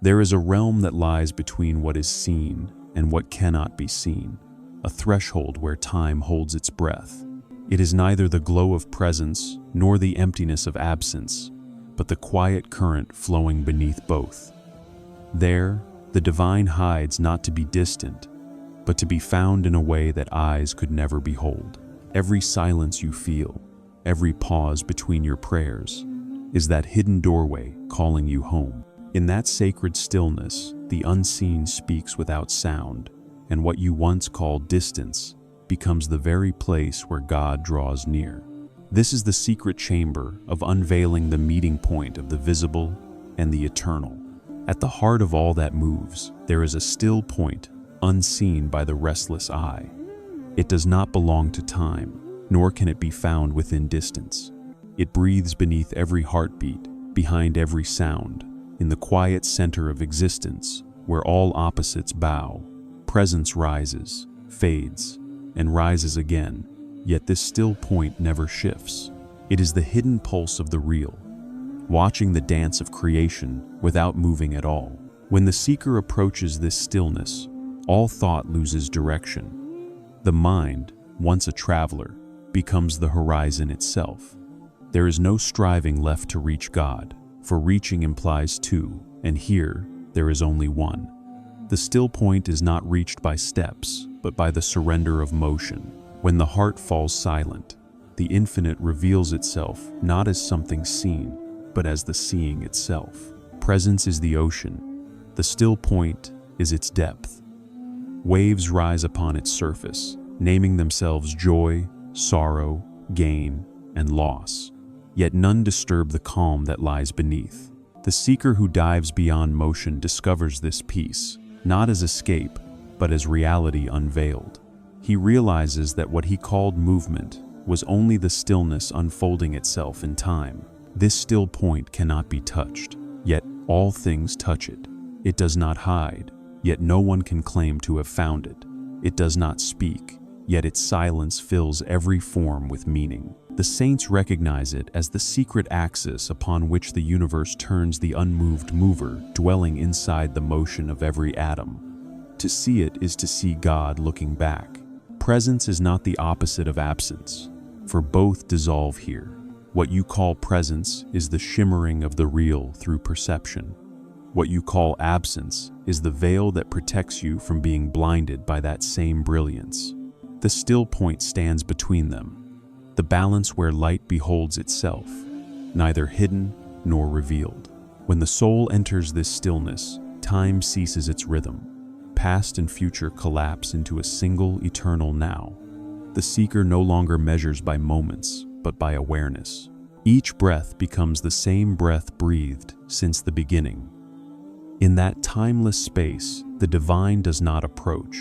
There is a realm that lies between what is seen and what cannot be seen, a threshold where time holds its breath. It is neither the glow of presence nor the emptiness of absence, but the quiet current flowing beneath both. There, the divine hides not to be distant, but to be found in a way that eyes could never behold. Every silence you feel, every pause between your prayers, is that hidden doorway calling you home. In that sacred stillness, the unseen speaks without sound, and what you once called distance becomes the very place where God draws near. This is the secret chamber of unveiling the meeting point of the visible and the eternal. At the heart of all that moves, there is a still point unseen by the restless eye. It does not belong to time, nor can it be found within distance. It breathes beneath every heartbeat, behind every sound, in the quiet center of existence, where all opposites bow. Presence rises, fades, and rises again, yet this still point never shifts. It is the hidden pulse of the real, watching the dance of creation without moving at all. When the seeker approaches this stillness, all thought loses direction. The mind, once a traveler, becomes the horizon itself. There is no striving left to reach God, for reaching implies two, and here there is only one. The still point is not reached by steps, but by the surrender of motion. When the heart falls silent, the infinite reveals itself not as something seen, but as the seeing itself. Presence is the ocean. The still point is its depth. Waves rise upon its surface, naming themselves joy, sorrow, gain, and loss. Yet none disturb the calm that lies beneath. The seeker who dives beyond motion discovers this peace, not as escape, but as reality unveiled. He realizes that what he called movement was only the stillness unfolding itself in time. This still point cannot be touched, yet all things touch it. It does not hide, yet no one can claim to have found it. It does not speak, yet its silence fills every form with meaning. The saints recognize it as the secret axis upon which the universe turns, the unmoved mover dwelling inside the motion of every atom. To see it is to see God looking back. Presence is not the opposite of absence, for both dissolve here. What you call presence is the shimmering of the real through perception. What you call absence is the veil that protects you from being blinded by that same brilliance. The still point stands between them, the balance where light beholds itself, neither hidden nor revealed. When the soul enters this stillness, time ceases its rhythm. Past and future collapse into a single eternal now. The seeker no longer measures by moments, but by awareness. Each breath becomes the same breath breathed since the beginning. In that timeless space, the divine does not approach.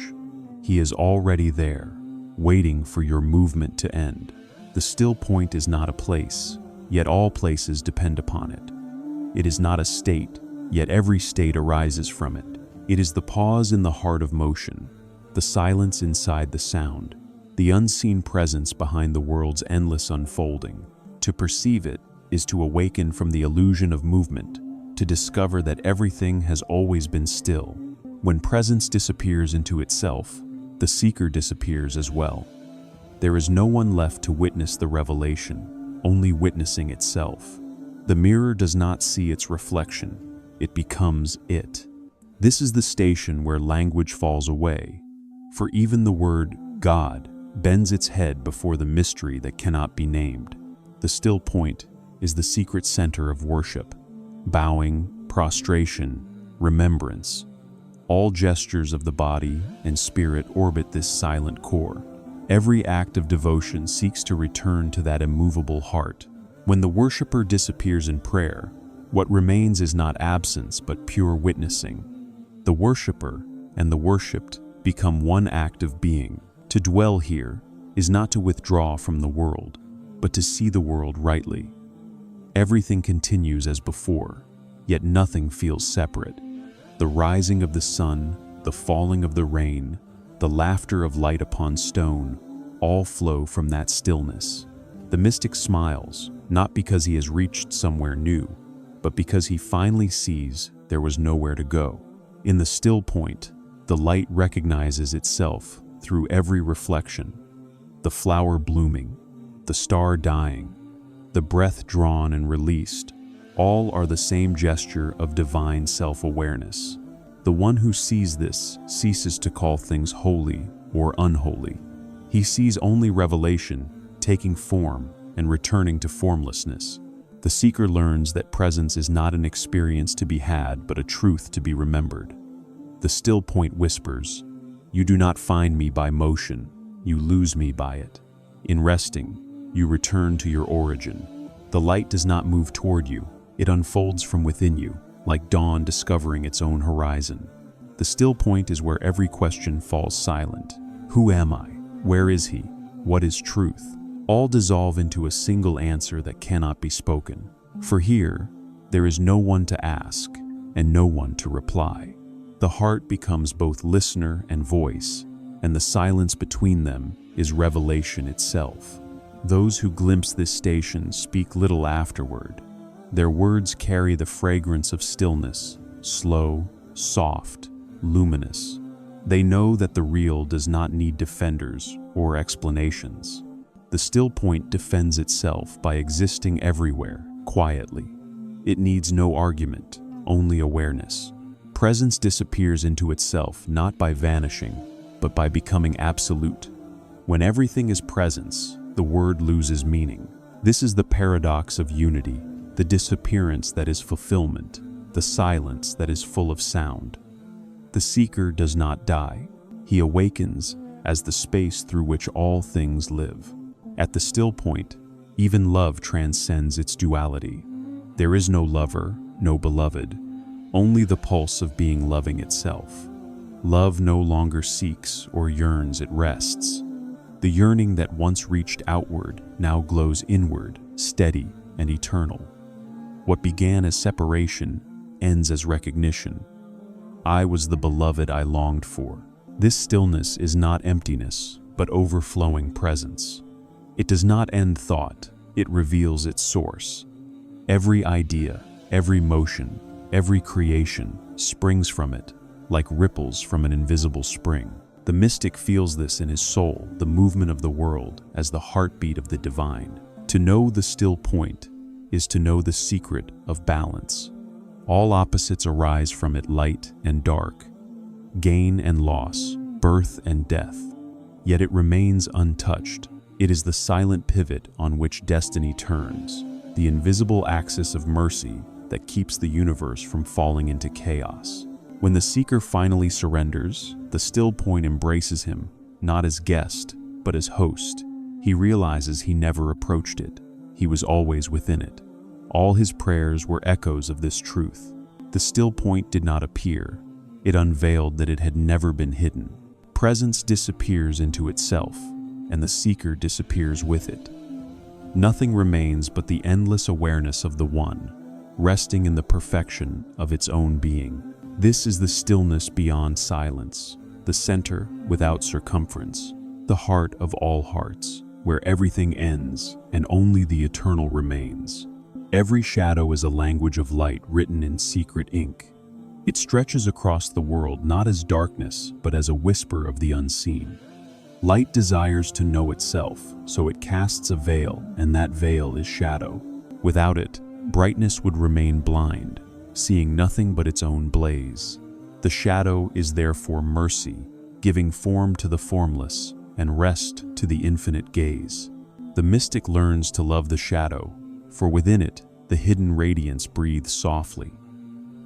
He is already there, waiting for your movement to end. The still point is not a place, yet all places depend upon it. It is not a state, yet every state arises from it. It is the pause in the heart of motion, the silence inside the sound, the unseen presence behind the world's endless unfolding. To perceive it is to awaken from the illusion of movement, to discover that everything has always been still. When presence disappears into itself, the seeker disappears as well. There is no one left to witness the revelation, only witnessing itself. The mirror does not see its reflection, it becomes it. This is the station where language falls away, for even the word God bends its head before the mystery that cannot be named. The still point is the secret center of worship. Bowing, prostration, remembrance. All gestures of the body and spirit orbit this silent core. Every act of devotion seeks to return to that immovable heart. When the worshiper disappears in prayer, what remains is not absence but pure witnessing. The worshiper and the worshipped become one act of being. To dwell here is not to withdraw from the world, but to see the world rightly. Everything continues as before, yet nothing feels separate. The rising of the sun, the falling of the rain, the laughter of light upon stone, all flow from that stillness. The mystic smiles, not because he has reached somewhere new, but because he finally sees there was nowhere to go. In the still point, the light recognizes itself through every reflection. The flower blooming, the star dying, the breath drawn and released, all are the same gesture of divine self-awareness. The one who sees this ceases to call things holy or unholy. He sees only revelation taking form and returning to formlessness. The seeker learns that presence is not an experience to be had, but a truth to be remembered. The still point whispers, "You do not find me by motion, you lose me by it. In resting, you return to your origin." The light does not move toward you, it unfolds from within you, like dawn discovering its own horizon. The still point is where every question falls silent. Who am I? Where is he? What is truth? All dissolve into a single answer that cannot be spoken. For here, there is no one to ask and no one to reply. The heart becomes both listener and voice, and the silence between them is revelation itself. Those who glimpse this station speak little afterward. Their words carry the fragrance of stillness, slow, soft, luminous. They know that the real does not need defenders or explanations. The still point defends itself by existing everywhere, quietly. It needs no argument, only awareness. Presence disappears into itself not by vanishing, but by becoming absolute. When everything is presence, the word loses meaning. This is the paradox of unity, the disappearance that is fulfillment, the silence that is full of sound. The seeker does not die. He awakens as the space through which all things live. At the still point, even love transcends its duality. There is no lover, no beloved, only the pulse of being loving itself. Love no longer seeks or yearns, it rests. The yearning that once reached outward now glows inward, steady and eternal. What began as separation ends as recognition. I was the beloved I longed for. This stillness is not emptiness, but overflowing presence. It does not end thought, it reveals its source. Every idea, every motion, every creation springs from it, like ripples from an invisible spring. The mystic feels this in his soul, the movement of the world, as the heartbeat of the divine. To know the still point is to know the secret of balance. All opposites arise from it, light and dark, gain and loss, birth and death. Yet it remains untouched. It is the silent pivot on which destiny turns, the invisible axis of mercy that keeps the universe from falling into chaos. When the seeker finally surrenders, the still point embraces him, not as guest, but as host. He realizes he never approached it. He was always within it. All his prayers were echoes of this truth. The still point did not appear. It unveiled that it had never been hidden. Presence disappears into itself, and the seeker disappears with it. Nothing remains but the endless awareness of the One, resting in the perfection of its own being. This is the stillness beyond silence, the center without circumference, the heart of all hearts, where everything ends and only the eternal remains. Every shadow is a language of light written in secret ink. It stretches across the world not as darkness, but as a whisper of the unseen. Light desires to know itself, so it casts a veil, and that veil is shadow. Without it, brightness would remain blind, seeing nothing but its own blaze. The shadow is therefore mercy, giving form to the formless and rest to the infinite gaze. The mystic learns to love the shadow, for within it, the hidden radiance breathes softly.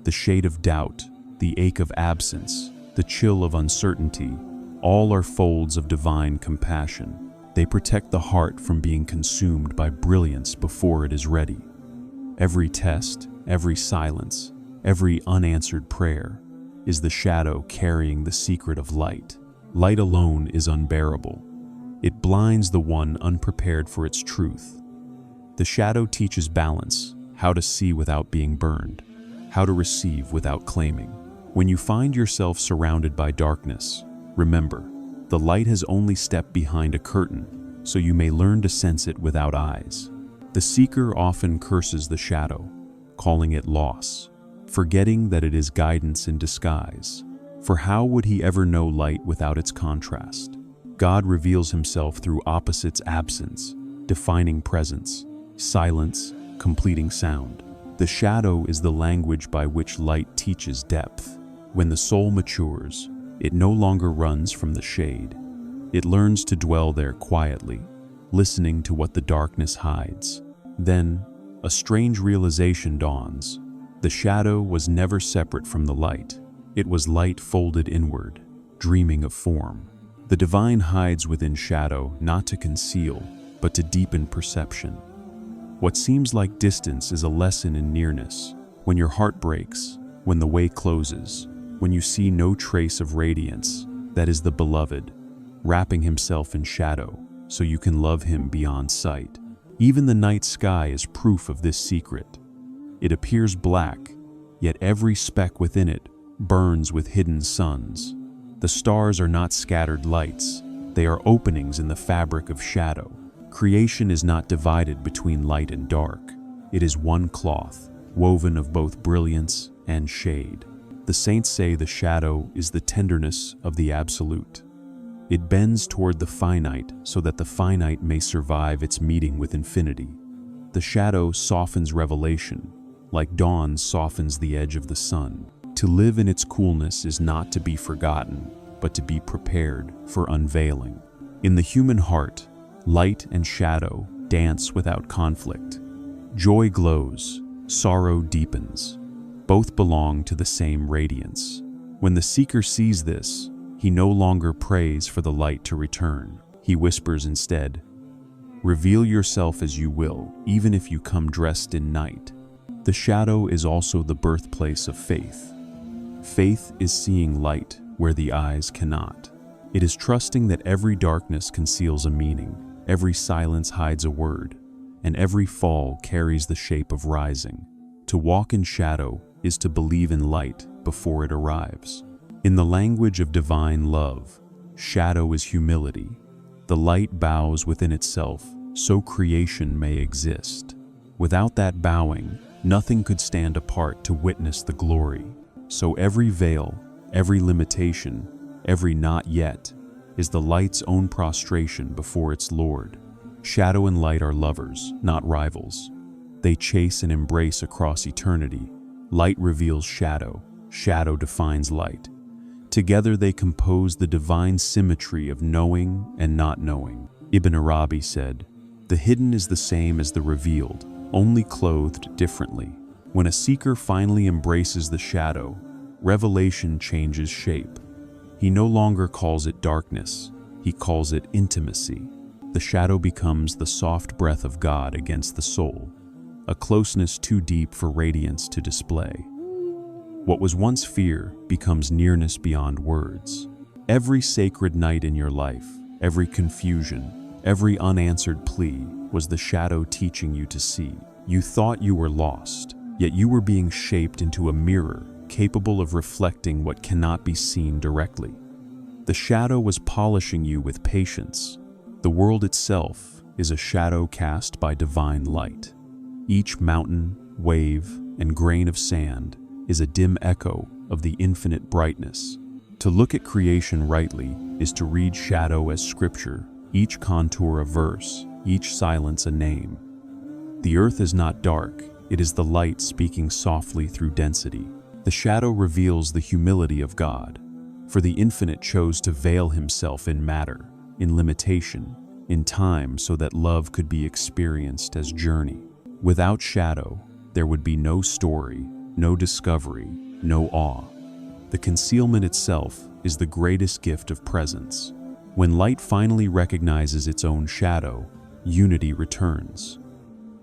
The shade of doubt, the ache of absence, the chill of uncertainty, all are folds of divine compassion. They protect the heart from being consumed by brilliance before it is ready. Every test, every silence, every unanswered prayer is the shadow carrying the secret of light. Light alone is unbearable. It blinds the one unprepared for its truth. The shadow teaches balance, how to see without being burned, how to receive without claiming. When you find yourself surrounded by darkness, remember, the light has only stepped behind a curtain, so you may learn to sense it without eyes. The seeker often curses the shadow, calling it loss. forgetting that it is guidance in disguise. For how would he ever know light without its contrast? God reveals himself through opposites: absence, defining presence; silence, completing sound. The shadow is the language by which light teaches depth. When the soul matures, it no longer runs from the shade. It learns to dwell there quietly, listening to what the darkness hides. Then, a strange realization dawns. The shadow was never separate from the light. It was light folded inward, dreaming of form. The divine hides within shadow, not to conceal, but to deepen perception. What seems like distance is a lesson in nearness. When your heart breaks, when the way closes, when you see no trace of radiance, that is the beloved, wrapping himself in shadow so you can love him beyond sight. Even the night sky is proof of this secret. It appears black, yet every speck within it burns with hidden suns. The stars are not scattered lights, they are openings in the fabric of shadow. Creation is not divided between light and dark. It is one cloth, woven of both brilliance and shade. The saints say the shadow is the tenderness of the absolute. It bends toward the finite so that the finite may survive its meeting with infinity. The shadow softens revelation, like dawn softens the edge of the sun. To live in its coolness is not to be forgotten, but to be prepared for unveiling. In the human heart, light and shadow dance without conflict. Joy glows, sorrow deepens. Both belong to the same radiance. When the seeker sees this, he no longer prays for the light to return. He whispers instead, "Reveal yourself as you will, even if you come dressed in night." The shadow is also the birthplace of faith. Faith is seeing light where the eyes cannot. It is trusting that every darkness conceals a meaning, every silence hides a word, and every fall carries the shape of rising. To walk in shadow is to believe in light before it arrives. In the language of divine love, shadow is humility. The light bows within itself so creation may exist. Without that bowing, nothing could stand apart to witness the glory. So every veil, every limitation, every not yet, is the light's own prostration before its Lord. Shadow and light are lovers, not rivals. They chase and embrace across eternity. Light reveals shadow, shadow defines light. Together they compose the divine symmetry of knowing and not knowing. Ibn Arabi said, "The hidden is the same as the revealed, only clothed differently." When a seeker finally embraces the shadow, revelation changes shape. He no longer calls it darkness, he calls it intimacy. The shadow becomes the soft breath of God against the soul, a closeness too deep for radiance to display. What was once fear becomes nearness beyond words. Every sacred night in your life, every confusion, every unanswered plea was the shadow teaching you to see. You thought you were lost, yet you were being shaped into a mirror capable of reflecting what cannot be seen directly. The shadow was polishing you with patience. The world itself is a shadow cast by divine light. Each mountain, wave, and grain of sand is a dim echo of the infinite brightness. To look at creation rightly is to read shadow as scripture, each contour a verse, each silence a name. The earth is not dark, it is the light speaking softly through density. The shadow reveals the humility of God, for the infinite chose to veil himself in matter, in limitation, in time, so that love could be experienced as journey. Without shadow, there would be no story, no discovery, no awe. The concealment itself is the greatest gift of presence. When light finally recognizes its own shadow, unity returns.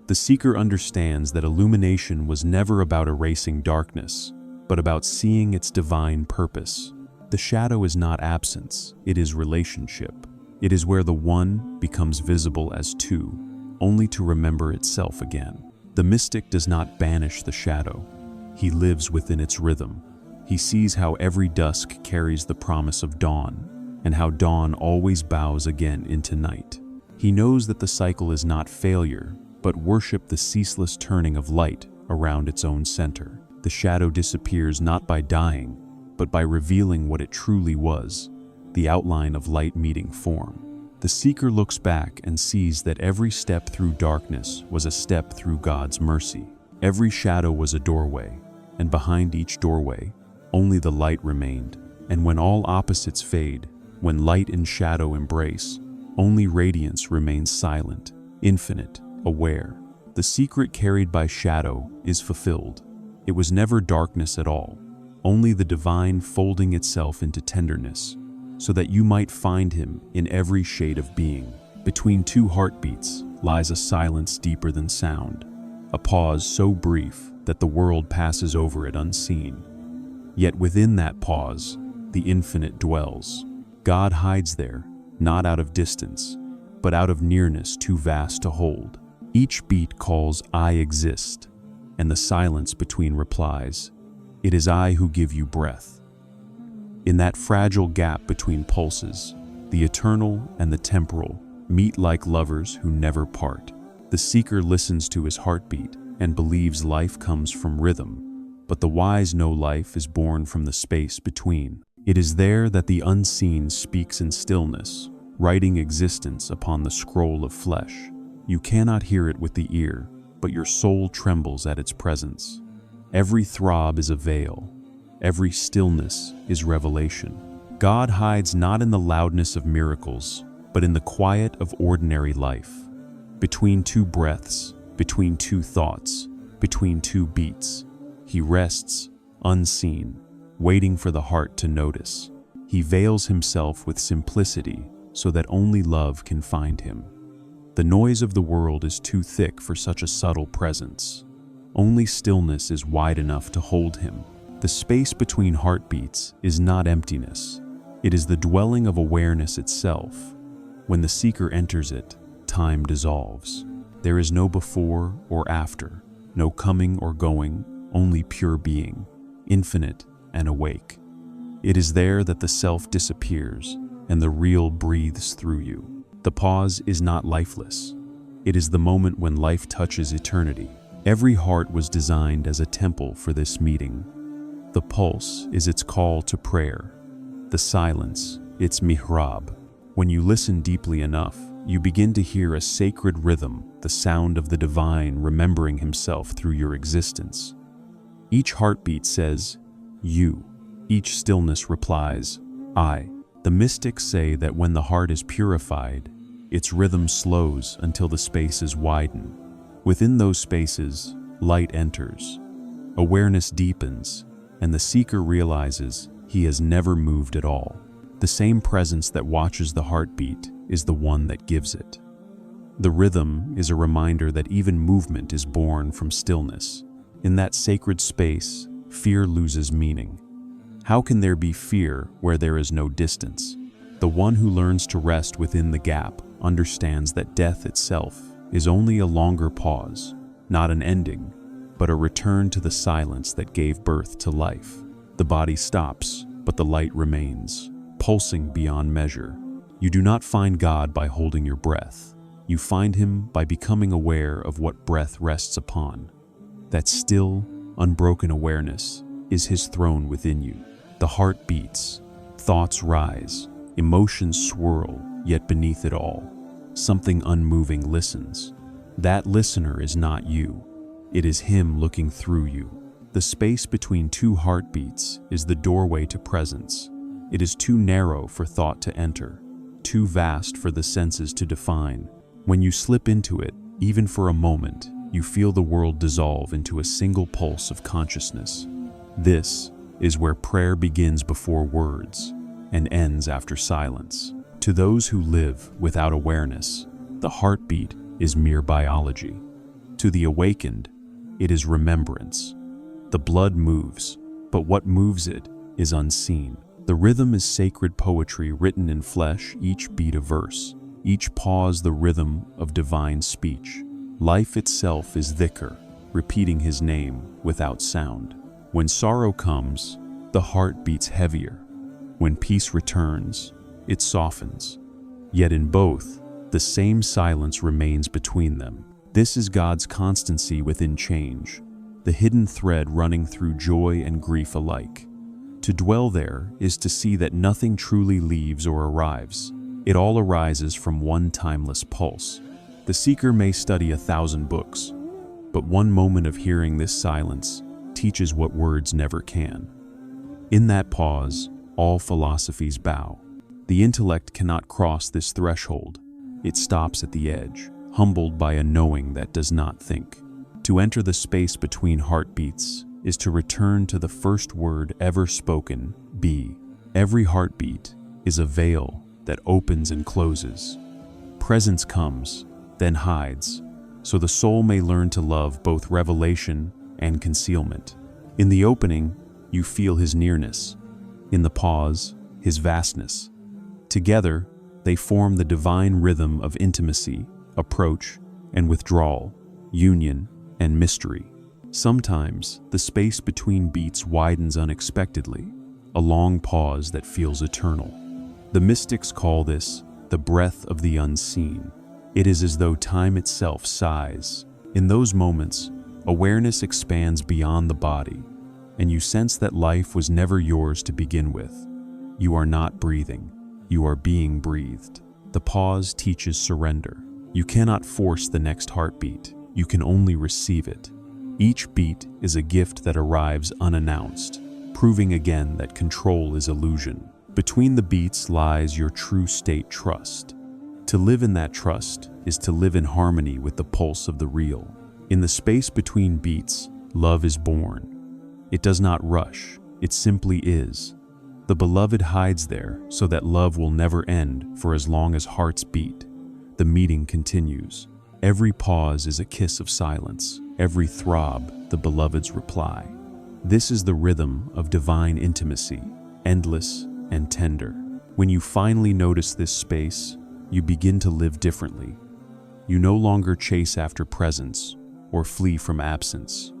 The seeker understands that illumination was never about erasing darkness, but about seeing its divine purpose. The shadow is not absence, it is relationship. It is where the one becomes visible as two, only to remember itself again. The mystic does not banish the shadow. He lives within its rhythm. He sees how every dusk carries the promise of dawn, and how dawn always bows again into night. He knows that the cycle is not failure, but worship the ceaseless turning of light around its own center. The shadow disappears not by dying, but by revealing what it truly was, the outline of light meeting form. The seeker looks back and sees that every step through darkness was a step through God's mercy. Every shadow was a doorway, and behind each doorway, only the light remained. And when all opposites fade, when light and shadow embrace, only radiance remains silent, infinite, aware. The secret carried by shadow is fulfilled. It was never darkness at all, only the divine folding itself into tenderness, so that you might find him in every shade of being. Between two heartbeats lies a silence deeper than sound, a pause so brief that the world passes over it unseen. Yet within that pause, the infinite dwells. God hides there, not out of distance, but out of nearness too vast to hold. Each beat calls, "I exist," and the silence between replies, "It is I who give you breath." In that fragile gap between pulses, the eternal and the temporal meet like lovers who never part. The seeker listens to his heartbeat and believes life comes from rhythm, but the wise know life is born from the space between. It is there that the unseen speaks in stillness, writing existence upon the scroll of flesh. You cannot hear it with the ear, but your soul trembles at its presence. Every throb is a veil. Every stillness is revelation. God hides not in the loudness of miracles, but in the quiet of ordinary life. Between two breaths, between two thoughts, between two beats, he rests, unseen, waiting for the heart to notice. He veils himself with simplicity so that only love can find him. The noise of the world is too thick for such a subtle presence. Only stillness is wide enough to hold him. The space between heartbeats is not emptiness. It is the dwelling of awareness itself. When the seeker enters it, time dissolves. There is no before or after, no coming or going, only pure being, infinite and awake. It is there that the self disappears and the real breathes through you. The pause is not lifeless. It is the moment when life touches eternity. Every heart was designed as a temple for this meeting. The pulse is its call to prayer. The silence, its mihrab. When you listen deeply enough, you begin to hear a sacred rhythm, the sound of the divine remembering himself through your existence. Each heartbeat says, "You." Each stillness replies, "I." The mystics say that when the heart is purified, its rhythm slows until the spaces widen. Within those spaces, light enters. Awareness deepens, and the seeker realizes he has never moved at all. The same presence that watches the heartbeat is the one that gives it. The rhythm is a reminder that even movement is born from stillness. In that sacred space, fear loses meaning. How can there be fear where there is no distance? The one who learns to rest within the gap understands that death itself is only a longer pause, not an ending, but a return to the silence that gave birth to life. The body stops, but the light remains, pulsing beyond measure. You do not find God by holding your breath. You find him by becoming aware of what breath rests upon. That still, unbroken awareness is his throne within you. The heart beats, thoughts rise, emotions swirl, yet beneath it all, something unmoving listens. That listener is not you. It is him looking through you. The space between two heartbeats is the doorway to presence. It is too narrow for thought to enter, too vast for the senses to define. When you slip into it, even for a moment, you feel the world dissolve into a single pulse of consciousness. This is where prayer begins before words and ends after silence. To those who live without awareness, the heartbeat is mere biology. To the awakened, it is remembrance. The blood moves, but what moves it is unseen. The rhythm is sacred poetry written in flesh, each beat a verse, each pause the rhythm of divine speech. Life itself is dhikr, repeating his name without sound. When sorrow comes, the heart beats heavier. When peace returns, it softens. Yet in both, the same silence remains between them. This is God's constancy within change. the hidden thread running through joy and grief alike. To dwell there is to see that nothing truly leaves or arrives. It all arises from one timeless pulse. The seeker may study 1,000 books, but one moment of hearing this silence teaches what words never can. In that pause, all philosophies bow. The intellect cannot cross this threshold. It stops at the edge, humbled by a knowing that does not think. To enter the space between heartbeats is to return to the first word ever spoken, be. Every heartbeat is a veil that opens and closes. Presence comes, then hides, so the soul may learn to love both revelation and concealment. In the opening, you feel his nearness. In the pause, his vastness. Together, they form the divine rhythm of intimacy, approach, and withdrawal, union, and mystery. Sometimes, the space between beats widens unexpectedly, a long pause that feels eternal. The mystics call this the breath of the unseen. It is as though time itself sighs. In those moments, awareness expands beyond the body, and you sense that life was never yours to begin with. You are not breathing, you are being breathed. The pause teaches surrender. You cannot force the next heartbeat, you can only receive it. Each beat is a gift that arrives unannounced, proving again that control is illusion. Between the beats lies your true state trust. To live in that trust is to live in harmony with the pulse of the real. In the space between beats, love is born. It does not rush, it simply is. The beloved hides there so that love will never end for as long as hearts beat. The meeting continues. Every pause is a kiss of silence, every throb the beloved's reply. This is the rhythm of divine intimacy, endless and tender. When you finally notice this space, you begin to live differently. You no longer chase after presence or flee from absence.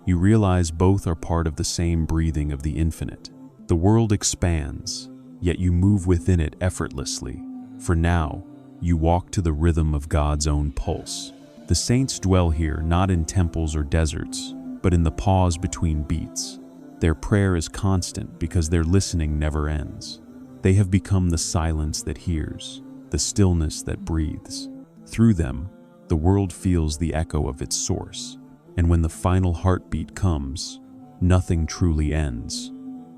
You realize both are part of the same breathing of the infinite. The world expands, yet you move within it effortlessly. For now, you walk to the rhythm of God's own pulse. The saints dwell here not in temples or deserts, but in the pause between beats. Their prayer is constant because their listening never ends. They have become the silence that hears, the stillness that breathes. Through them, the world feels the echo of its source. And when the final heartbeat comes, nothing truly ends.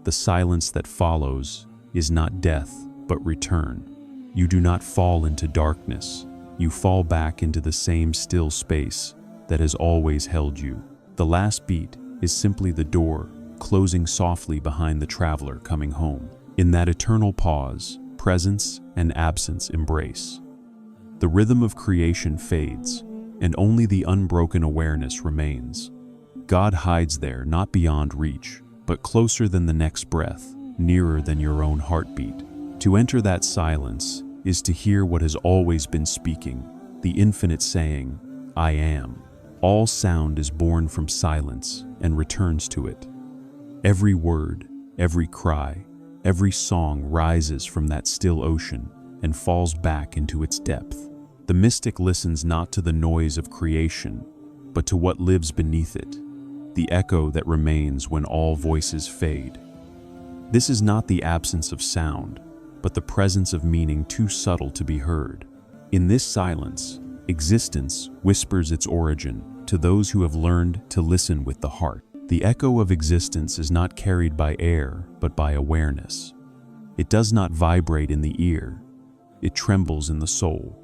The silence that follows is not death, but return. You do not fall into darkness. You fall back into the same still space that has always held you. The last beat is simply the door closing softly behind the traveler coming home. In that eternal pause, presence and absence embrace. The rhythm of creation fades, and only the unbroken awareness remains. God hides there, not beyond reach, but closer than the next breath, nearer than your own heartbeat. To enter that silence is to hear what has always been speaking, the infinite saying, I am. All sound is born from silence and returns to it. Every word, every cry, every song rises from that still ocean and falls back into its depth. The mystic listens not to the noise of creation, but to what lives beneath it, the echo that remains when all voices fade. This is not the absence of sound, but the presence of meaning too subtle to be heard. In this silence, existence whispers its origin to those who have learned to listen with the heart. The echo of existence is not carried by air, but by awareness. It does not vibrate in the ear, it trembles in the soul.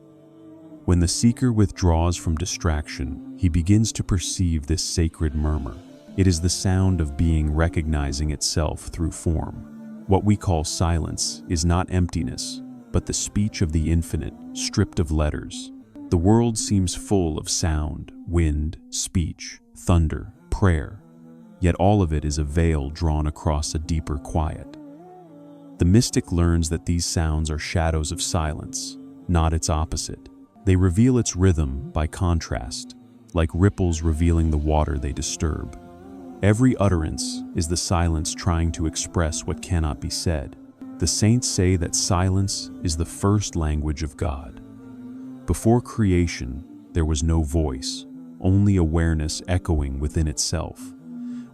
When the seeker withdraws from distraction, he begins to perceive this sacred murmur. It is the sound of being recognizing itself through form. What we call silence is not emptiness, but the speech of the infinite, stripped of letters. The world seems full of sound, wind, speech, thunder, prayer, yet all of it is a veil drawn across a deeper quiet. The mystic learns that these sounds are shadows of silence, not its opposite. They reveal its rhythm by contrast, like ripples revealing the water they disturb. Every utterance is the silence trying to express what cannot be said. The saints say that silence is the first language of God. Before creation, there was no voice, only awareness echoing within itself.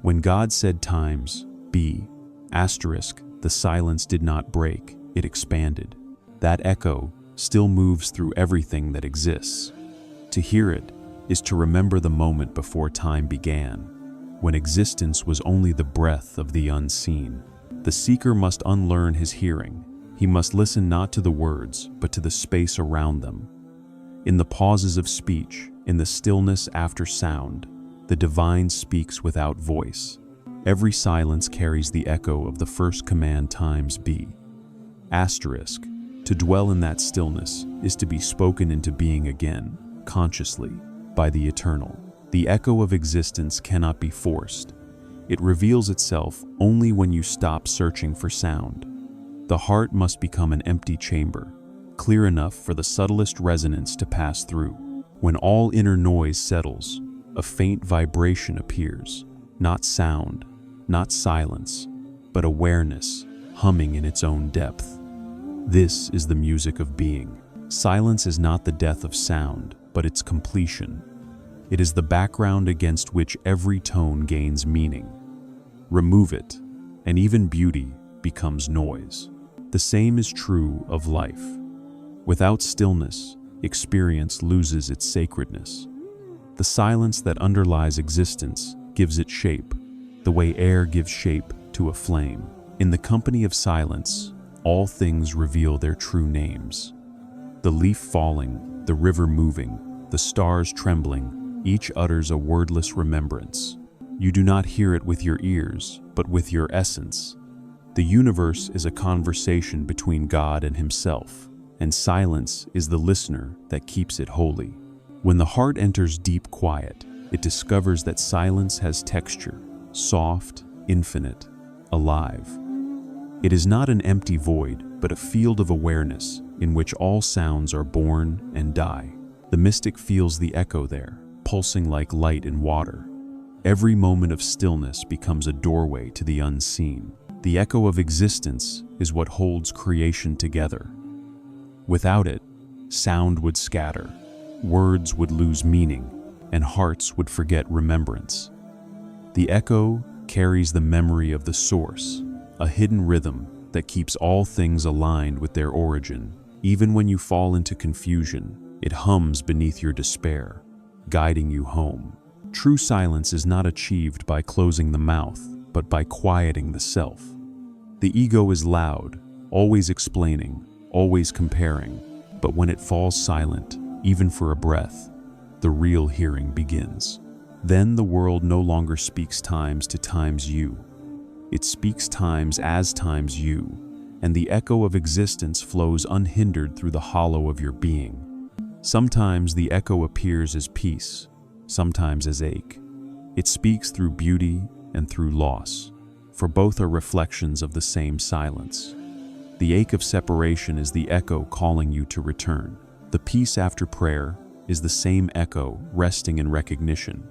When God said times, be, asterisk, the silence did not break, it expanded. That echo still moves through everything that exists. To hear it is to remember the moment before time began, when existence was only the breath of the unseen. The seeker must unlearn his hearing. He must listen not to the words, but to the space around them. In the pauses of speech, in the stillness after sound, the divine speaks without voice. Every silence carries the echo of the first command times be. Asterisk, to dwell in that stillness is to be spoken into being again, consciously, by the eternal. The echo of existence cannot be forced. It reveals itself only when you stop searching for sound. The heart must become an empty chamber, clear enough for the subtlest resonance to pass through. When all inner noise settles, a faint vibration appears, not sound, not silence, but awareness, humming in its own depth. This is the music of being. Silence is not the death of sound, but its completion. It is the background against which every tone gains meaning. Remove it, and even beauty becomes noise. The same is true of life. Without stillness, experience loses its sacredness. The silence that underlies existence gives it shape, the way air gives shape to a flame. In the company of silence, all things reveal their true names. The leaf falling, the river moving, the stars trembling, each utters a wordless remembrance. You do not hear it with your ears, but with your essence. The universe is a conversation between God and Himself, and silence is the listener that keeps it holy. When the heart enters deep quiet, it discovers that silence has texture, soft, infinite, alive. It is not an empty void, but a field of awareness in which all sounds are born and die. The mystic feels the echo there, pulsing like light in water. Every moment of stillness becomes a doorway to the unseen. The echo of existence is what holds creation together. Without it, sound would scatter, words would lose meaning, and hearts would forget remembrance. The echo carries the memory of the source, a hidden rhythm that keeps all things aligned with their origin. Even when you fall into confusion, it hums beneath your despair, guiding you home. True silence is not achieved by closing the mouth, but by quieting the self. The ego is loud, always explaining, always comparing, but when it falls silent, even for a breath, the real hearing begins. Then the world no longer speaks times to times you. It speaks times as times you, and the echo of existence flows unhindered through the hollow of your being. Sometimes the echo appears as peace, sometimes as ache. It speaks through beauty and through loss, for both are reflections of the same silence. The ache of separation is the echo calling you to return. The peace after prayer is the same echo resting in recognition.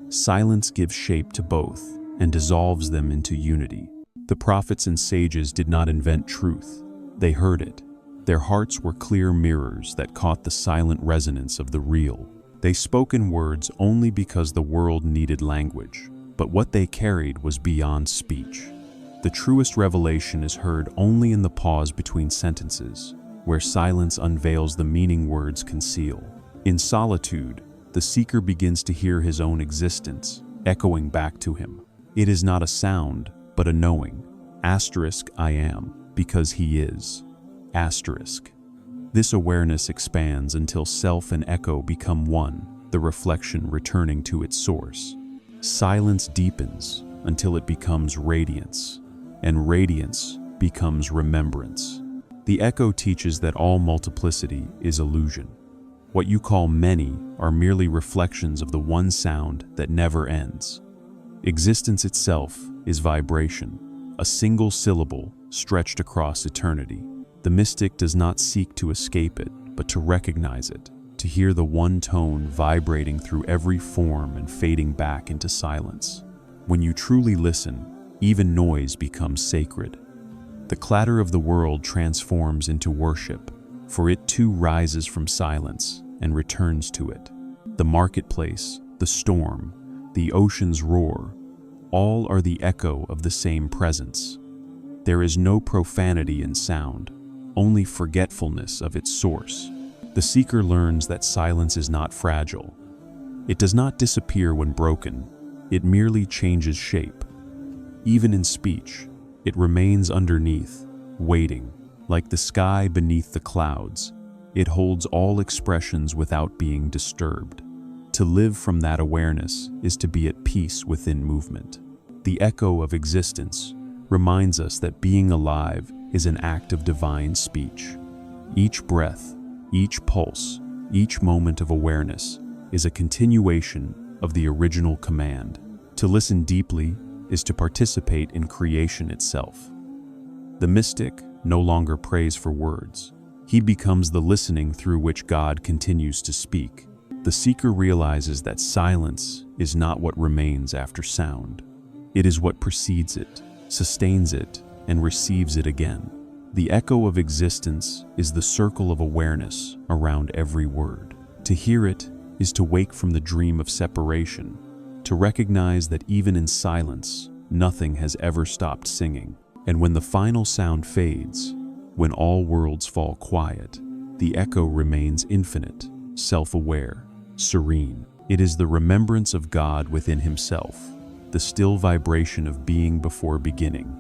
Silence gives shape to both and dissolves them into unity. The prophets and sages did not invent truth. They heard it. Their hearts were clear mirrors that caught the silent resonance of the real. They spoke in words only because the world needed language, but what they carried was beyond speech. The truest revelation is heard only in the pause between sentences, where silence unveils the meaning words conceal. In solitude, the seeker begins to hear his own existence, echoing back to him. It is not a sound, but a knowing. Asterisk, I am, because he is. Asterisk. This awareness expands until self and echo become one, the reflection returning to its source. Silence deepens until it becomes radiance, and radiance becomes remembrance. The echo teaches that all multiplicity is illusion. What you call many are merely reflections of the one sound that never ends. Existence itself is vibration, a single syllable stretched across eternity. The mystic does not seek to escape it, but to recognize it, to hear the one tone vibrating through every form and fading back into silence. When you truly listen, even noise becomes sacred. The clatter of the world transforms into worship, for it too rises from silence and returns to it. The marketplace, the storm, the ocean's roar, all are the echo of the same presence. There is no profanity in sound, only forgetfulness of its source. The seeker learns that silence is not fragile. It does not disappear when broken, it merely changes shape. Even in speech, it remains underneath, waiting, like the sky beneath the clouds. It holds all expressions without being disturbed. To live from that awareness is to be at peace within movement. The echo of existence reminds us that being alive is an act of divine speech. Each breath, each pulse, each moment of awareness is a continuation of the original command. To listen deeply is to participate in creation itself. The mystic no longer prays for words. He becomes the listening through which God continues to speak. The seeker realizes that silence is not what remains after sound. It is what precedes it, sustains it, and receives it again. The echo of existence is the circle of awareness around every word. To hear it is to wake from the dream of separation, to recognize that even in silence, nothing has ever stopped singing. And when the final sound fades, when all worlds fall quiet, the echo remains infinite, self-aware, serene. It is the remembrance of God within himself, the still vibration of being before beginning.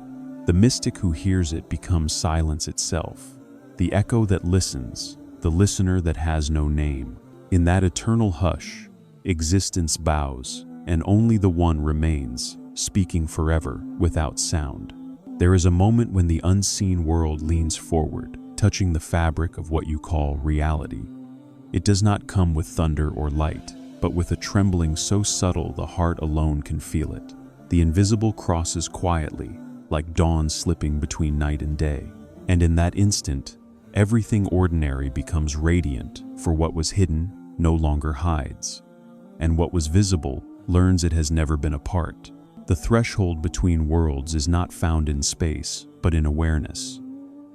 The mystic who hears it becomes silence itself, the echo that listens, the listener that has no name. In that eternal hush, existence bows, and only the one remains, speaking forever without sound. There is a moment when the unseen world leans forward, touching the fabric of what you call reality. It does not come with thunder or light, but with a trembling so subtle the heart alone can feel it. The invisible crosses quietly, like dawn slipping between night and day. And in that instant, everything ordinary becomes radiant, for what was hidden no longer hides, and what was visible learns it has never been apart. The threshold between worlds is not found in space, but in awareness.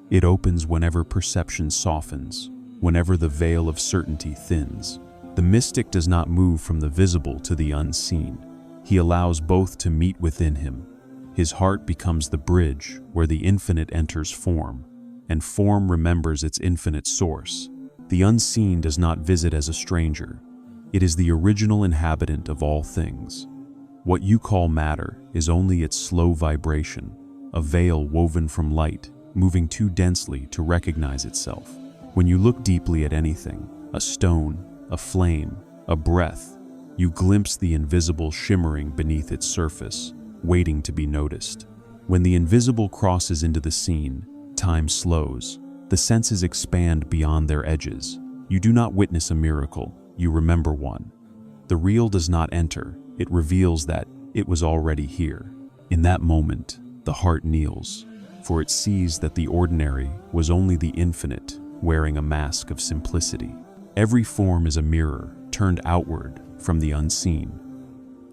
It opens whenever perception softens, whenever the veil of certainty thins. The mystic does not move from the visible to the unseen. He allows both to meet within him. His heart becomes the bridge where the infinite enters form, and form remembers its infinite source. The unseen does not visit as a stranger. It is the original inhabitant of all things. What you call matter is only its slow vibration, a veil woven from light, moving too densely to recognize itself. When you look deeply at anything, a stone, a flame, a breath, you glimpse the invisible shimmering beneath its surface, waiting to be noticed. When the invisible crosses into the seen, time slows. The senses expand beyond their edges. You do not witness a miracle, you remember one. The real does not enter, it reveals that it was already here. In that moment, the heart kneels, for it sees that the ordinary was only the infinite, wearing a mask of simplicity. Every form is a mirror, turned outward from the unseen.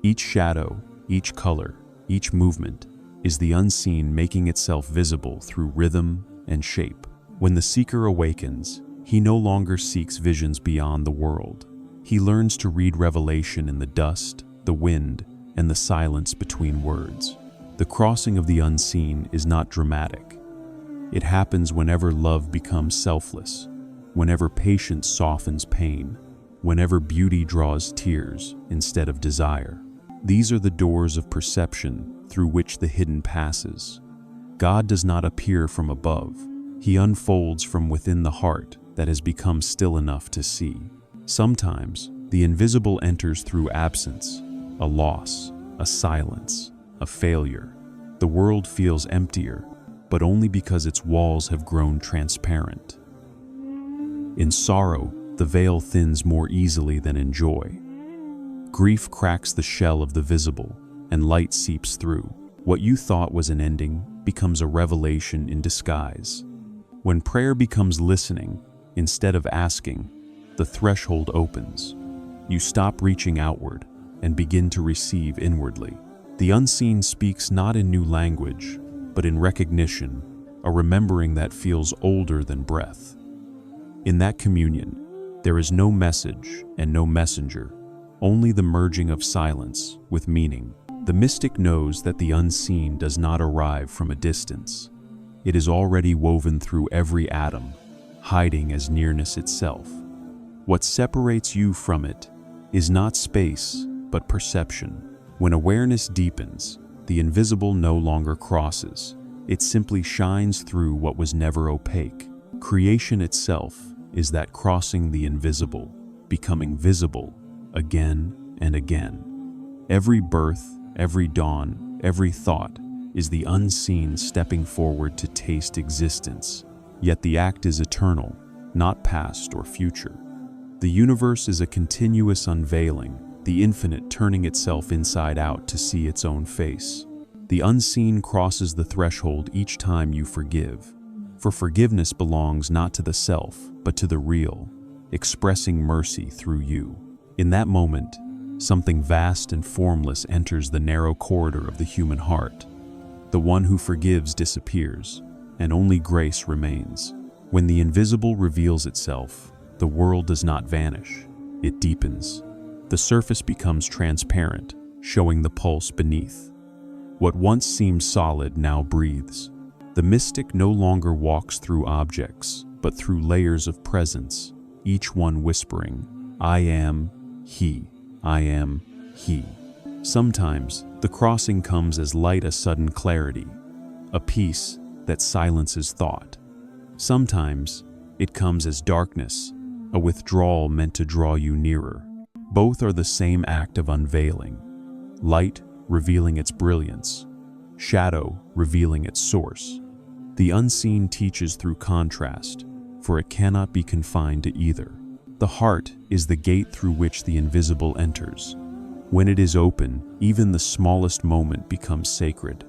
Each shadow, each color, each movement is the unseen making itself visible through rhythm and shape. When the seeker awakens, he no longer seeks visions beyond the world. He learns to read revelation in the dust, the wind, and the silence between words. The crossing of the unseen is not dramatic. It happens whenever love becomes selfless, whenever patience softens pain, whenever beauty draws tears instead of desire. These are the doors of perception through which the hidden passes. God does not appear from above. He unfolds from within the heart that has become still enough to see. Sometimes, the invisible enters through absence, a loss, a silence, a failure. The world feels emptier, but only because its walls have grown transparent. In sorrow, the veil thins more easily than in joy. Grief cracks the shell of the visible, and light seeps through. What you thought was an ending becomes a revelation in disguise. When prayer becomes listening, instead of asking, the threshold opens. You stop reaching outward and begin to receive inwardly. The unseen speaks not in new language, but in recognition, a remembering that feels older than breath. In that communion, there is no message and no messenger, only the merging of silence with meaning. The mystic knows that the unseen does not arrive from a distance. It is already woven through every atom, hiding as nearness itself. What separates you from it is not space, but perception. When awareness deepens, the invisible no longer crosses. It simply shines through what was never opaque. Creation itself is that crossing the invisible, becoming visible again and again. Every birth, every dawn, every thought is the unseen stepping forward to taste existence. Yet the act is eternal, not past or future. The universe is a continuous unveiling, the infinite turning itself inside out to see its own face. The unseen crosses the threshold each time you forgive, for forgiveness belongs not to the self, but to the real, expressing mercy through you. In that moment, something vast and formless enters the narrow corridor of the human heart. The one who forgives disappears, and only grace remains. When the invisible reveals itself, the world does not vanish, it deepens. The surface becomes transparent, showing the pulse beneath. What once seemed solid now breathes. The mystic no longer walks through objects, but through layers of presence, each one whispering, "I am He, I am He." Sometimes, the crossing comes as light, a sudden clarity, a peace that silences thought. Sometimes, it comes as darkness, a withdrawal meant to draw you nearer. Both are the same act of unveiling. Light revealing its brilliance, shadow revealing its source. The unseen teaches through contrast, for it cannot be confined to either. The heart is the gate through which the invisible enters. When it is open, even the smallest moment becomes sacred.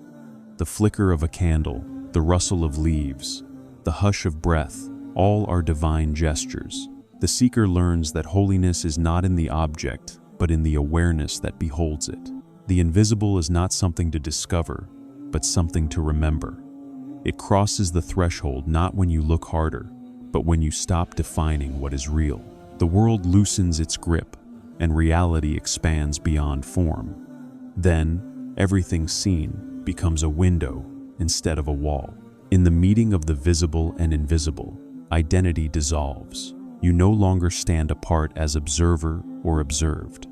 The flicker of a candle, the rustle of leaves, the hush of breath, all are divine gestures. The seeker learns that holiness is not in the object, but in the awareness that beholds it. The invisible is not something to discover, but something to remember. It crosses the threshold not when you look harder, but when you stop defining what is real. The world loosens its grip, and reality expands beyond form. Then, everything seen becomes a window instead of a wall. In the meeting of the visible and invisible, identity dissolves. You no longer stand apart as observer or observed.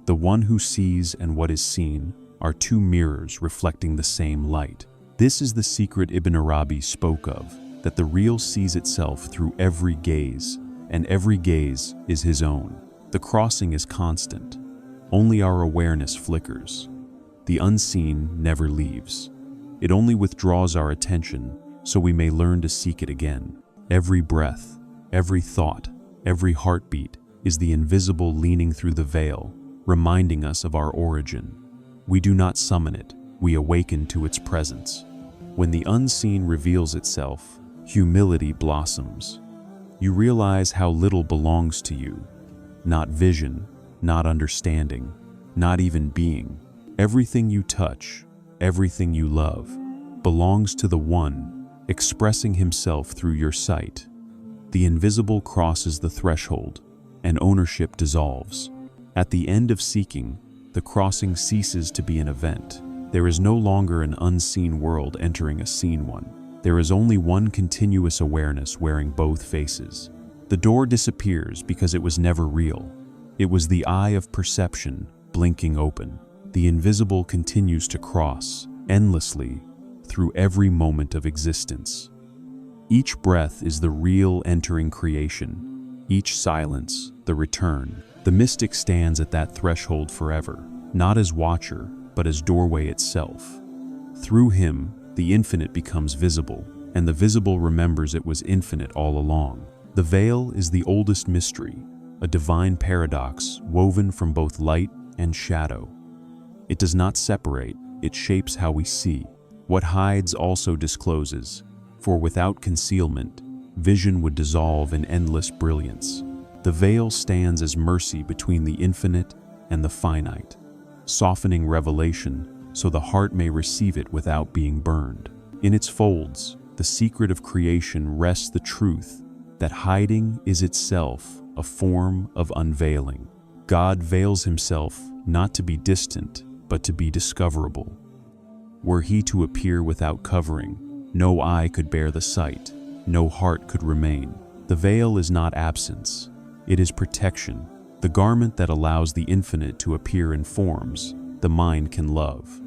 The one who sees and what is seen are two mirrors reflecting the same light. This is the secret Ibn Arabi spoke of, that the real sees itself through every gaze, and every gaze is his own. The crossing is constant. Only our awareness flickers. The unseen never leaves. It only withdraws our attention so we may learn to seek it again. Every breath, every thought, every heartbeat is the invisible leaning through the veil, reminding us of our origin. We do not summon it, we awaken to its presence. When the unseen reveals itself, humility blossoms. You realize how little belongs to you. Not vision, not understanding, not even being. Everything you touch, everything you love, belongs to the One, expressing Himself through your sight. The invisible crosses the threshold, and ownership dissolves. At the end of seeking, the crossing ceases to be an event. There is no longer an unseen world entering a seen one. There is only one continuous awareness wearing both faces. The door disappears because it was never real. It was the eye of perception, blinking open. The invisible continues to cross, endlessly, through every moment of existence. Each breath is the real entering creation. Each silence, the return. The mystic stands at that threshold forever, not as watcher, but as doorway itself. Through him, the infinite becomes visible, and the visible remembers it was infinite all along. The veil is the oldest mystery, a divine paradox woven from both light and shadow. It does not separate, it shapes how we see. What hides also discloses, for without concealment, vision would dissolve in endless brilliance. The veil stands as mercy between the infinite and the finite, softening revelation so the heart may receive it without being burned. In its folds, the secret of creation rests the truth that hiding is itself a form of unveiling. God veils himself not to be distant, but to be discoverable. Were he to appear without covering, no eye could bear the sight, no heart could remain. The veil is not absence, it is protection, the garment that allows the infinite to appear in forms the mind can love.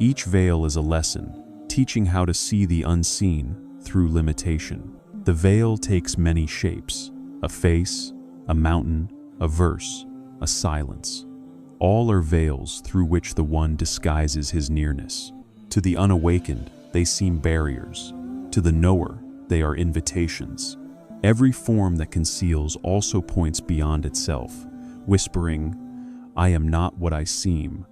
Each veil is a lesson, teaching how to see the unseen through limitation. The veil takes many shapes: a face, a mountain, a verse, a silence. All are veils through which the one disguises his nearness. To the unawakened, they seem barriers. To the knower, they are invitations. Every form that conceals also points beyond itself, whispering, "I am not what I seem."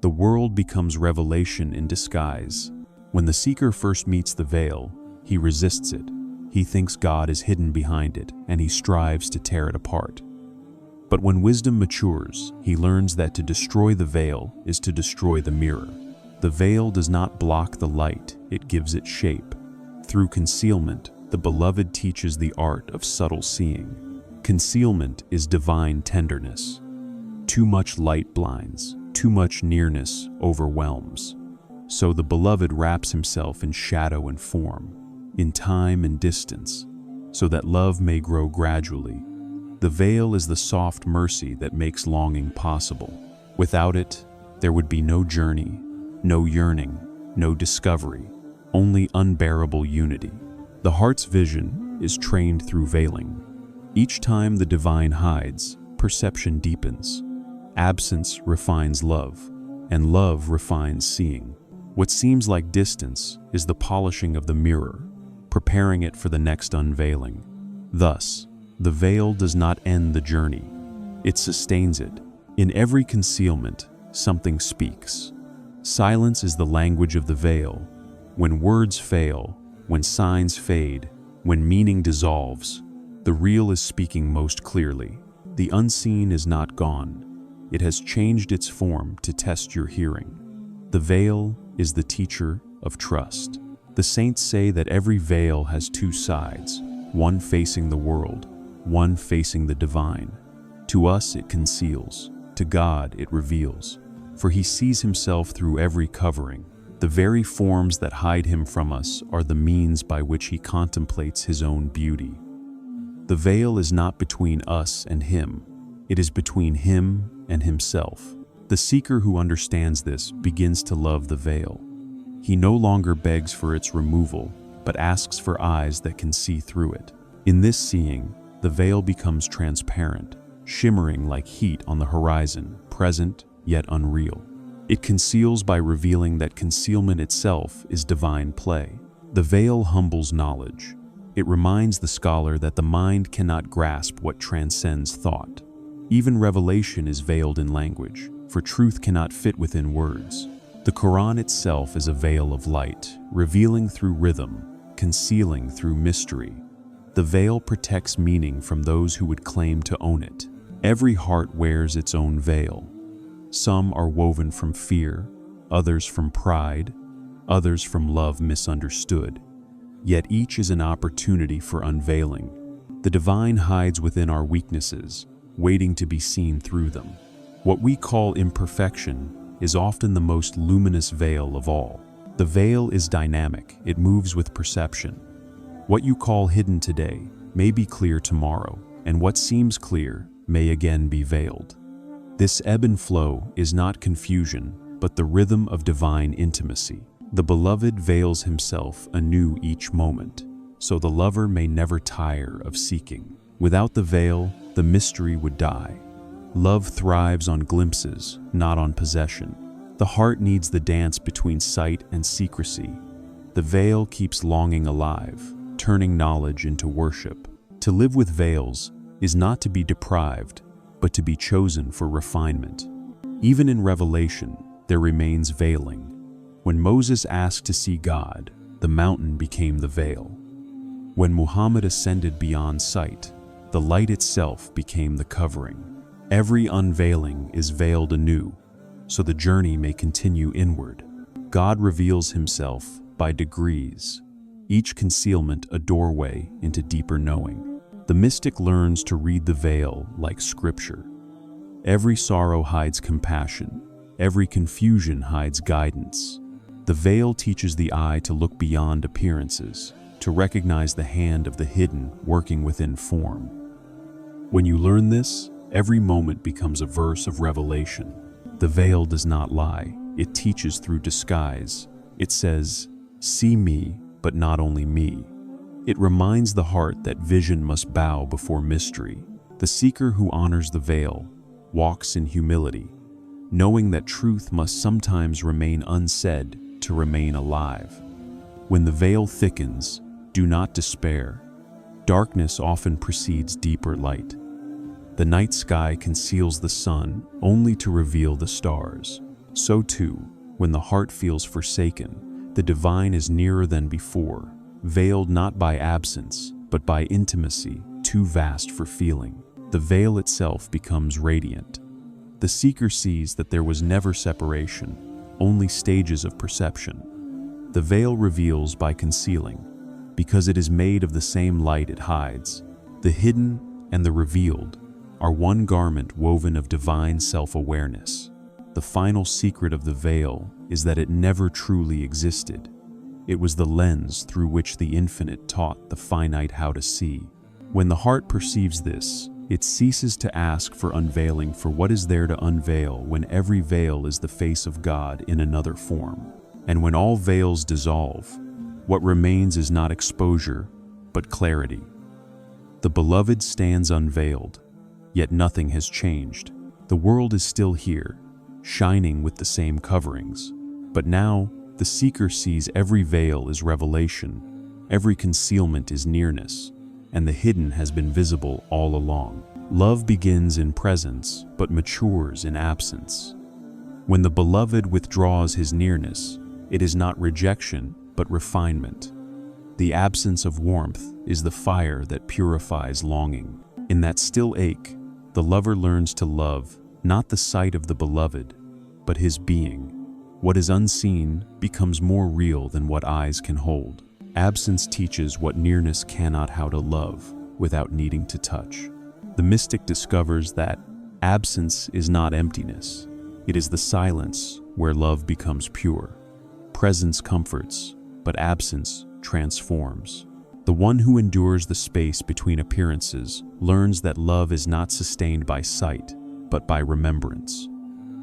The world becomes revelation in disguise. When the seeker first meets the veil, he resists it. He thinks God is hidden behind it, and he strives to tear it apart. But when wisdom matures, he learns that to destroy the veil is to destroy the mirror. The veil does not block the light, it gives it shape. Through concealment, the beloved teaches the art of subtle seeing. Concealment is divine tenderness. Too much light blinds, too much nearness overwhelms. So the beloved wraps himself in shadow and form, in time and distance, so that love may grow gradually. The veil is the soft mercy that makes longing possible. Without it, there would be no journey, no yearning, no discovery, only unbearable unity. The heart's vision is trained through veiling. Each time the divine hides, perception deepens. Absence refines love, and love refines seeing. What seems like distance is the polishing of the mirror, preparing it for the next unveiling. Thus, the veil does not end the journey, it sustains it. In every concealment, something speaks. Silence is the language of the veil. When words fail, when signs fade, when meaning dissolves, the real is speaking most clearly. The unseen is not gone. It has changed its form to test your hearing. The veil is the teacher of trust. The saints say that every veil has two sides, one facing the world, one facing the divine. To us it conceals, to God it reveals, for he sees himself through every covering. The very forms that hide him from us are the means by which he contemplates his own beauty. The veil is not between us and him, it is between him and himself. The seeker who understands this begins to love the veil. He no longer begs for its removal, but asks for eyes that can see through it. In this seeing, the veil becomes transparent, shimmering like heat on the horizon, present yet unreal. It conceals by revealing that concealment itself is divine play. The veil humbles knowledge. It reminds the scholar that the mind cannot grasp what transcends thought. Even revelation is veiled in language, for truth cannot fit within words. The Quran itself is a veil of light, revealing through rhythm, concealing through mystery. The veil protects meaning from those who would claim to own it. Every heart wears its own veil. Some are woven from fear, others from pride, others from love misunderstood. Yet each is an opportunity for unveiling. The divine hides within our weaknesses, waiting to be seen through them. What we call imperfection is often the most luminous veil of all. The veil is dynamic, it moves with perception. What you call hidden today may be clear tomorrow, and what seems clear may again be veiled. This ebb and flow is not confusion, but the rhythm of divine intimacy. The beloved veils himself anew each moment, so the lover may never tire of seeking. Without the veil, the mystery would die. Love thrives on glimpses, not on possession. The heart needs the dance between sight and secrecy. The veil keeps longing alive, turning knowledge into worship. To live with veils is not to be deprived, but to be chosen for refinement. Even in Revelation, there remains veiling. When Moses asked to see God, the mountain became the veil. When Muhammad ascended beyond sight, the light itself became the covering. Every unveiling is veiled anew, so the journey may continue inward. God reveals himself by degrees, each concealment a doorway into deeper knowing. The mystic learns to read the veil like scripture. Every sorrow hides compassion. Every confusion hides guidance. The veil teaches the eye to look beyond appearances, to recognize the hand of the hidden working within form. When you learn this, every moment becomes a verse of revelation. The veil does not lie. It teaches through disguise. It says, "See me, but not only me." It reminds the heart that vision must bow before mystery. The seeker who honors the veil walks in humility, knowing that truth must sometimes remain unsaid to remain alive. When the veil thickens, do not despair. Darkness often precedes deeper light. The night sky conceals the sun only to reveal the stars. So too, when the heart feels forsaken, the divine is nearer than before, veiled not by absence, but by intimacy too vast for feeling. The veil itself becomes radiant. The seeker sees that there was never separation, only stages of perception. The veil reveals by concealing, because it is made of the same light it hides. The hidden and the revealed are one garment woven of divine self-awareness. The final secret of the veil is that it never truly existed. It was the lens through which the infinite taught the finite how to see. When the heart perceives this, it ceases to ask for unveiling, for what is there to unveil when every veil is the face of God in another form? And when all veils dissolve, what remains is not exposure, but clarity. The beloved stands unveiled, yet nothing has changed. The world is still here, shining with the same coverings. But now, the seeker sees every veil is revelation, every concealment is nearness, and the hidden has been visible all along. Love begins in presence, but matures in absence. When the beloved withdraws his nearness, it is not rejection, but refinement. The absence of warmth is the fire that purifies longing. In that still ache, the lover learns to love not the sight of the beloved, but his being. What is unseen becomes more real than what eyes can hold. Absence teaches what nearness cannot, how to love without needing to touch. The mystic discovers that absence is not emptiness. It is the silence where love becomes pure. Presence comforts, but absence transforms. The one who endures the space between appearances learns that love is not sustained by sight, but by remembrance.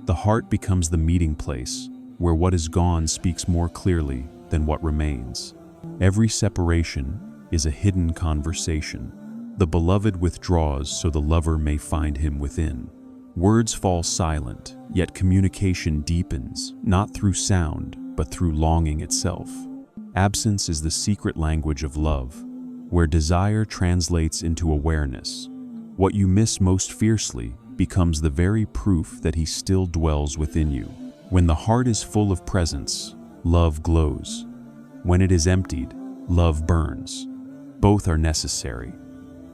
The heart becomes the meeting place where what is gone speaks more clearly than what remains. Every separation is a hidden conversation. The beloved withdraws so the lover may find him within. Words fall silent, yet communication deepens, not through sound, but through longing itself. Absence is the secret language of love, where desire translates into awareness. What you miss most fiercely becomes the very proof that he still dwells within you. When the heart is full of presence, love glows. When it is emptied, love burns. Both are necessary.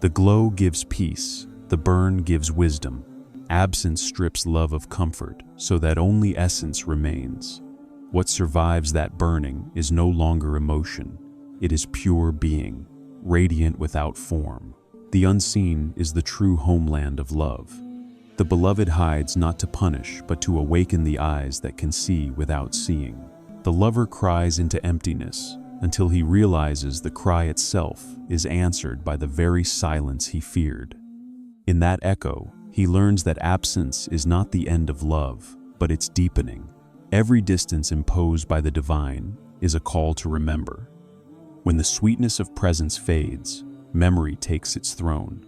The glow gives peace, the burn gives wisdom. Absence strips love of comfort so that only essence remains. What survives that burning is no longer emotion. It is pure being, radiant without form. The unseen is the true homeland of love. The beloved hides not to punish, but to awaken the eyes that can see without seeing. The lover cries into emptiness until he realizes the cry itself is answered by the very silence he feared. In that echo, he learns that absence is not the end of love, but its deepening. Every distance imposed by the divine is a call to remember. When the sweetness of presence fades, memory takes its throne.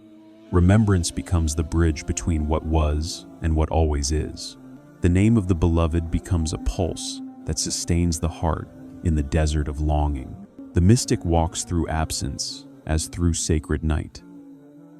Remembrance becomes the bridge between what was and what always is. The name of the beloved becomes a pulse that sustains the heart in the desert of longing. The mystic walks through absence as through sacred night.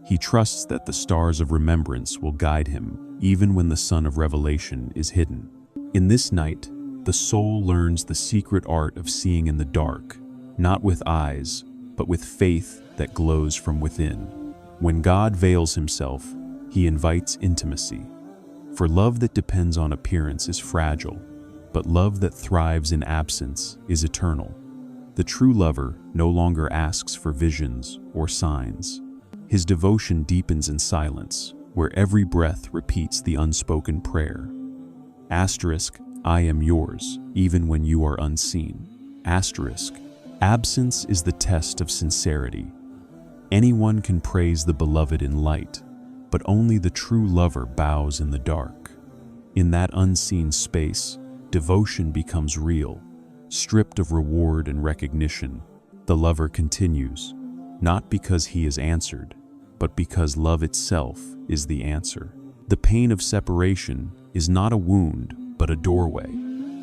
He trusts that the stars of remembrance will guide him even when the sun of revelation is hidden. In this night, the soul learns the secret art of seeing in the dark, not with eyes, but with faith that glows from within. When God veils himself, he invites intimacy. For love that depends on appearance is fragile, but love that thrives in absence is eternal. The true lover no longer asks for visions or signs. His devotion deepens in silence, where every breath repeats the unspoken prayer. Asterisk, I am yours, even when you are unseen. Asterisk, absence is the test of sincerity. Anyone can praise the beloved in light, but only the true lover bows in the dark. In that unseen space, devotion becomes real. Stripped of reward and recognition, the lover continues, not because he is answered, but because love itself is the answer. The pain of separation is not a wound, but a doorway.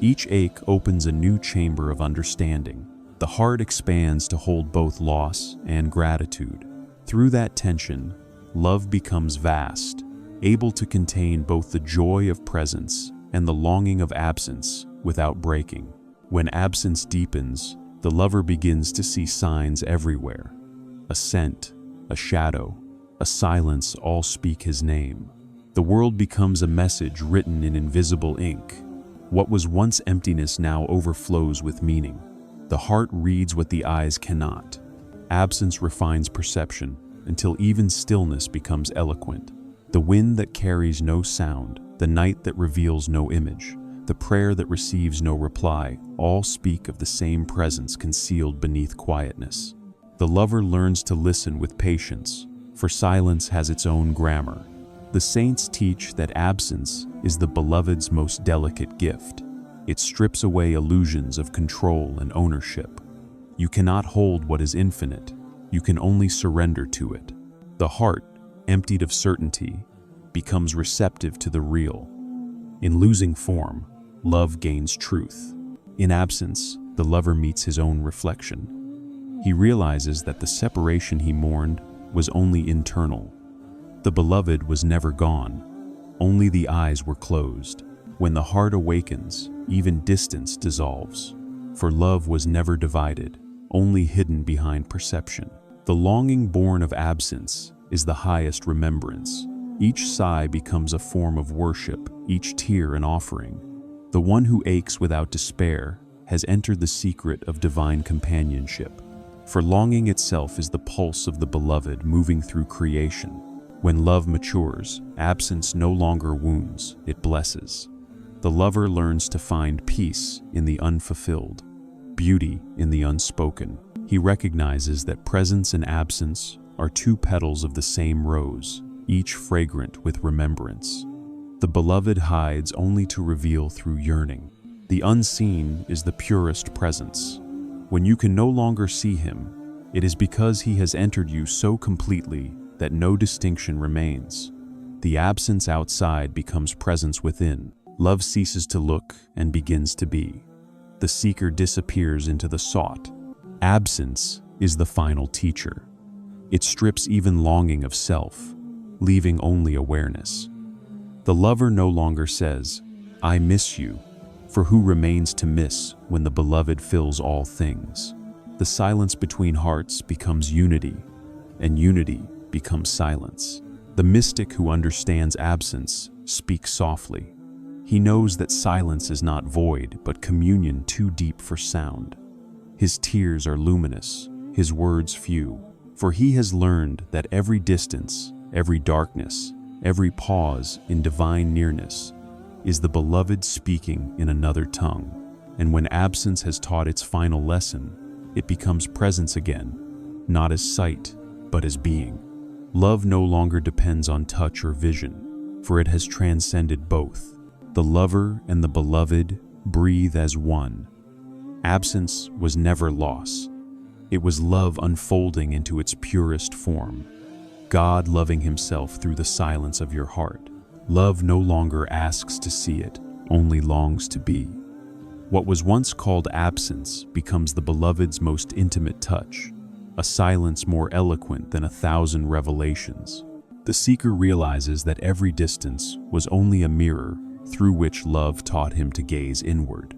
Each ache opens a new chamber of understanding. The heart expands to hold both loss and gratitude. Through that tension, love becomes vast, able to contain both the joy of presence and the longing of absence without breaking. When absence deepens, the lover begins to see signs everywhere. A scent, a shadow, a silence all speak his name. The world becomes a message written in invisible ink. What was once emptiness now overflows with meaning. The heart reads what the eyes cannot. Absence refines perception until even stillness becomes eloquent. The wind that carries no sound, the night that reveals no image, the prayer that receives no reply, all speak of the same presence concealed beneath quietness. The lover learns to listen with patience, for silence has its own grammar. The saints teach that absence is the beloved's most delicate gift. It strips away illusions of control and ownership. You cannot hold what is infinite, you can only surrender to it. The heart, emptied of certainty, becomes receptive to the real. In losing form, love gains truth. In absence, the lover meets his own reflection. He realizes that the separation he mourned was only internal. The beloved was never gone, only the eyes were closed. When the heart awakens, even distance dissolves. For love was never divided, only hidden behind perception. The longing born of absence is the highest remembrance. Each sigh becomes a form of worship, each tear an offering. The one who aches without despair has entered the secret of divine companionship. For longing itself is the pulse of the beloved moving through creation. When love matures, absence no longer wounds, it blesses. The lover learns to find peace in the unfulfilled, beauty in the unspoken. He recognizes that presence and absence are two petals of the same rose, each fragrant with remembrance. The beloved hides only to reveal through yearning. The unseen is the purest presence. When you can no longer see him, it is because he has entered you so completely that no distinction remains. The absence outside becomes presence within. Love ceases to look and begins to be. The seeker disappears into the sought. Absence is the final teacher. It strips even longing of self, leaving only awareness. The lover no longer says, I miss you, for who remains to miss when the beloved fills all things? The silence between hearts becomes unity, and unity becomes silence. The mystic who understands absence speaks softly. He knows that silence is not void, but communion too deep for sound. His tears are luminous, his words few, for he has learned that every distance, every darkness, every pause in divine nearness is the beloved speaking in another tongue. And when absence has taught its final lesson, it becomes presence again, not as sight, but as being. Love no longer depends on touch or vision, for it has transcended both. The lover and the beloved breathe as one. Absence was never loss. It was love unfolding into its purest form. God loving himself through the silence of your heart. Love no longer asks to see it, only longs to be. What was once called absence becomes the beloved's most intimate touch, a silence more eloquent than 1,000 revelations. The seeker realizes that every distance was only a mirror through which love taught him to gaze inward.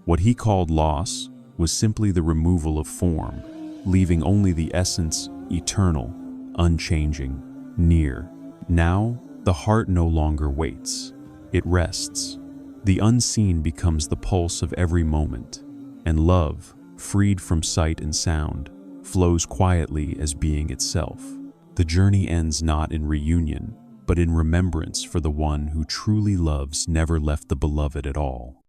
What he called loss was simply the removal of form, leaving only the essence eternal, unchanging, near. Now, the heart no longer waits. It rests. The unseen becomes the pulse of every moment, and love, freed from sight and sound, flows quietly as being itself. The journey ends not in reunion, but in remembrance for the one who truly loves never left the beloved at all.